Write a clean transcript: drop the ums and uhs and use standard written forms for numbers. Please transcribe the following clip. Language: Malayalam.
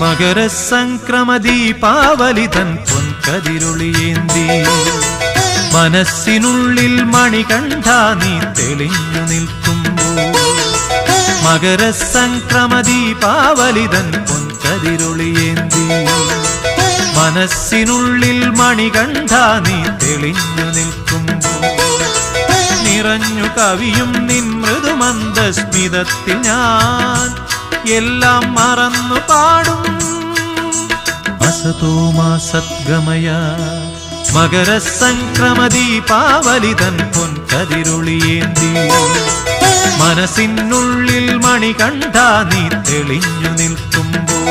മകരസംക്രമദീപാവലി തൻ പൊൻകതിരൊളിയേന്തി മനസ്സിനുള്ളിൽ മണികണ്ഠ നീ തെളിഞ്ഞു നിൽക്കുമ്പോൾ മകരസംക്രമദീപാവലി തൻ പൊൻകതിരൊളിയേന്തി മനസ്സിനുള്ളിൽ മണികണ്ഠ നീ തെളിഞ്ഞു നിൽക്കുമ്പോൾ നിറഞ്ഞു കവിയും നിൻ മൃദുമന്ദസ്മിതത്തിൽ ഞാൻ എല്ലാം മറന്നു പാടും അസതോ മാ സദ്ഗമയ മകരസംക്രമദീപാവലി തൻ പൊൻകതിരൊളിയേന്തി മനസ്സിനുള്ളിൽ മണികണ്ഠ നീ തെളിഞ്ഞു നിൽക്കുമ്പോൾ